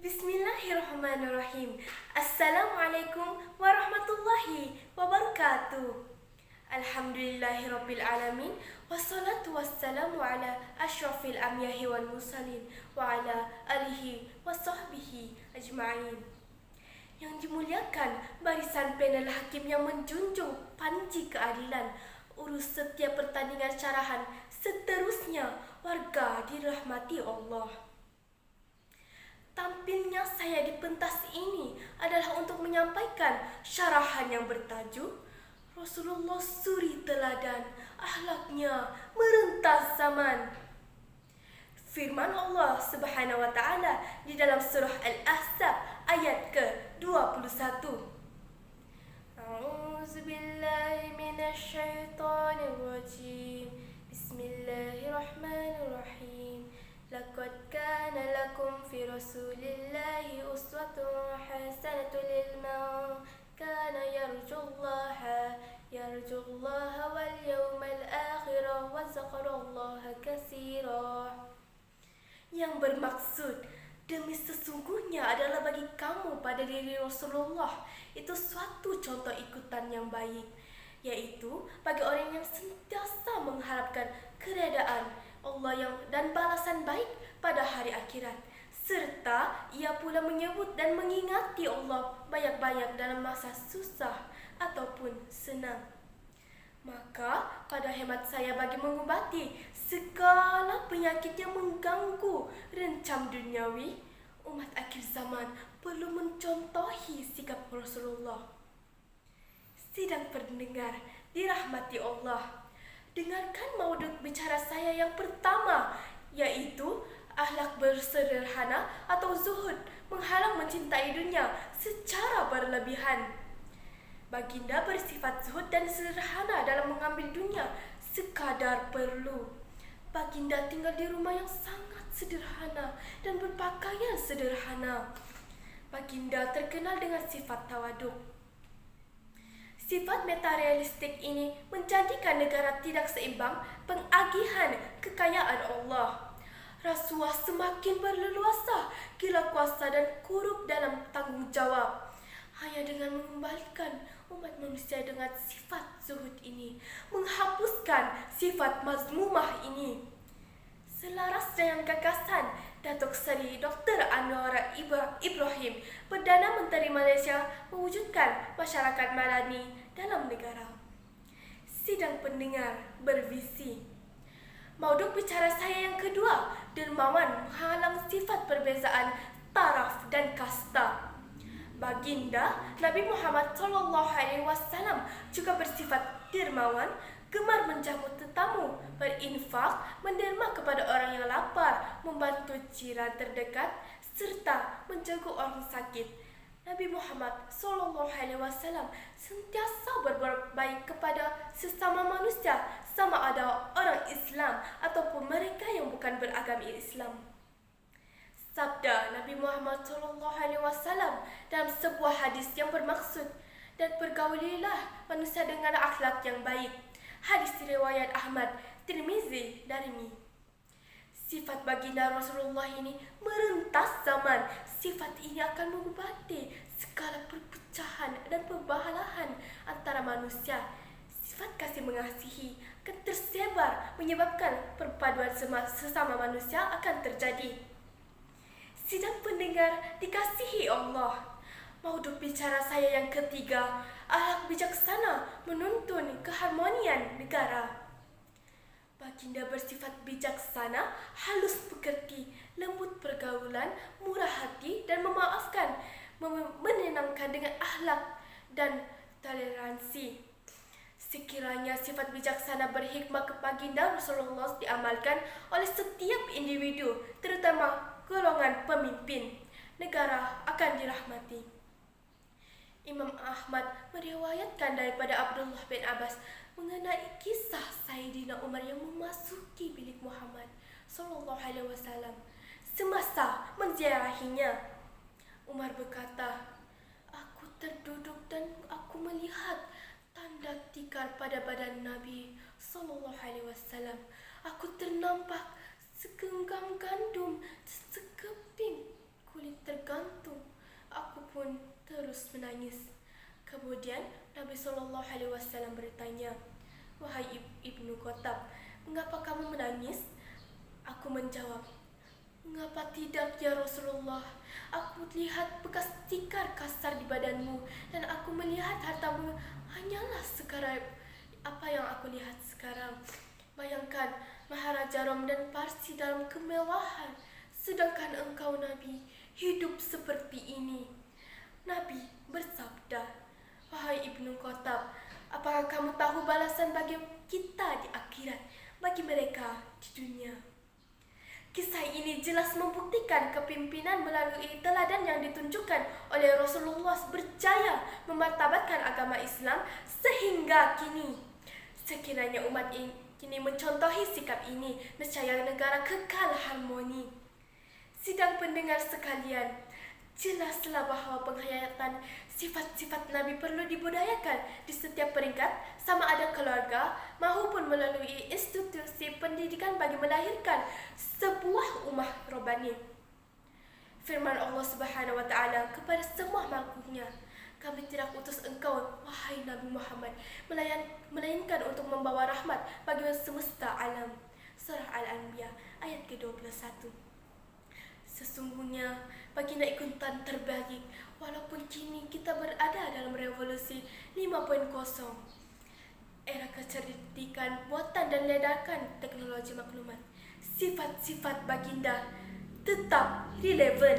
Bismillahirrahmanirrahim. Assalamualaikum warahmatullahi wabarakatuh. Alhamdulillahirabbil alamin wassalatu wassalamu ala asyrafil anbiya'i wal mursalin wa ala alihi wasahbihi ajma'in. Yang dimuliakan barisan panel hakim yang menjunjung panji keadilan, urus setiap pertandingan syarahan, seterusnya warga dirahmati Allah. Tampilnya saya di pentas ini adalah untuk menyampaikan syarahan yang bertajuk Rasulullah Suri Teladan, Akhlaknya Merentas Zaman. Firman Allah Subhanahu wa taala di dalam surah Al-Ahzab ayat ke-21. A'udzubillahi minasyaitonir rajim. Bismillahirrahmanirrahim. Laqad kana lakum fi Rasulillahi uswatun hasanatun liman kana yarjullaha wal yawmal akhir wa dzakarallaha katsira. Yang bermaksud, demi sesungguhnya adalah bagi kamu pada diri Rasulullah itu suatu contoh ikutan yang baik, yaitu bagi orang yang sentiasa mengharapkan keredaan Allah dan balasan baik pada hari akhirat, serta ia pula menyebut dan mengingati Allah banyak-banyak dalam masa susah ataupun senang. Maka pada hemat saya, bagi mengobati segala penyakit yang mengganggu rencam duniawi, umat akhir zaman perlu mencontohi sikap Rasulullah. Sidang pendengar dirahmati Allah, dengarkan maudud bicara saya yang pertama, yaitu akhlak bersederhana atau zuhud, menghalang mencintai dunia secara berlebihan. Baginda bersifat zuhud dan sederhana dalam mengambil dunia sekadar perlu. Baginda tinggal di rumah yang sangat sederhana dan berpakaian sederhana. Baginda terkenal dengan sifat tawaduk. Sifat materialistik ini menjadikan negara tidak seimbang pengagihan kekayaan Allah. Rasuah semakin berleluasa, gila kuasa dan korup dalam tanggung jawab. Hanya dengan mengembalikan umat manusia dengan sifat zuhud ini, menghapuskan sifat mazmumah ini. Selaras dengan gagasan Datuk Seri Dr. Anwar Ibrahim, Perdana Menteri Malaysia, mewujudkan masyarakat madani dalam negara. Sidang pendengar bervisi. Mauduk bicara saya yang kedua, dermawan menghalang sifat perbezaan taraf dan kasta. Baginda Nabi Muhammad SAW juga bersifat dermawan, gemar menjamu tetamu, berinfak, menderma kepada orang yang lapar, membantu jiran terdekat, serta menjaga orang sakit. Nabi Muhammad SAW sentiasa berbuat baik kepada sesama manusia, sama ada orang Islam ataupun mereka yang bukan beragama Islam. Sabda Nabi Muhammad SAW dalam sebuah hadis yang bermaksud, dan pergaulilah manusia dengan akhlak yang baik. Hadis riwayat Ahmad, Tirmizi, Darimi. Sifat baginda Rasulullah ini merentas zaman. Sifat ini akan mengobati segala perpecahan dan perbalahan antara manusia. Sifat kasih mengasihi akan tersebar, menyebabkan perpaduan sesama manusia akan terjadi. Sidang pendengar dikasihi Allah, maudud bicara saya yang ketiga, akhlak bijaksana menuntun keharmonian negara. Baginda bersifat bijaksana, halus pekerti, lembut pergaulan, murah hati dan memaafkan, menyenangkan dengan akhlak dan toleransi. Sekiranya sifat bijaksana berhikmah ke baginda Rasulullah diamalkan oleh setiap individu, terutama golongan pemimpin, negara akan dirahmati. Imam Ahmad meriwayatkan daripada Abdullah bin Abbas mengenai kisah Sayyidina Umar yang memasuki bilik Muhammad SAW semasa menziarahinya. Umar berkata, "Aku terduduk dan aku melihat tanda tikar pada badan Nabi SAW. Aku ternampak segenggam gandum, sekeping kulit tergantung terus menangis. Kemudian Nabi SAW bertanya, "Wahai Ibnu Khattab, mengapa kamu menangis?" Aku menjawab, "Mengapa tidak ya Rasulullah? Aku lihat bekas tikar kasar di badanmu, dan aku melihat hartamu hanyalah sekarang apa yang aku lihat sekarang. Bayangkan Maharaja Rom dan Parsi dalam kemewahan, sedangkan engkau Nabi hidup seperti ini." Nabi bersabda, "Wahai Ibnu Khattab, apakah kamu tahu balasan bagi kita di akhirat, bagi mereka di dunia?" Kisah ini jelas membuktikan kepimpinan melalui teladan yang ditunjukkan oleh Rasulullah berjaya memartabatkan agama Islam sehingga kini. Sekiranya umat kini mencontohi sikap ini, nescaya negara kekal harmoni. Sidang pendengar sekalian, jelaslah bahwa penghayatan sifat-sifat Nabi perlu dibudayakan di setiap peringkat, sama ada keluarga maupun melalui institusi pendidikan bagi melahirkan sebuah ummah robbani. Firman Allah Subhanahu wa taala kepada semua makhluknya, "Kami tidak utus engkau, wahai Nabi Muhammad, melainkan untuk membawa rahmat bagi semesta alam." Surah Al-Anbiya ayat ke-21. Sesungguhnya baginda ikutan terbalik, walaupun kini kita berada dalam revolusi 5.0, era kecerdikan buatan dan ledakan teknologi maklumat, sifat-sifat baginda tetap relevan.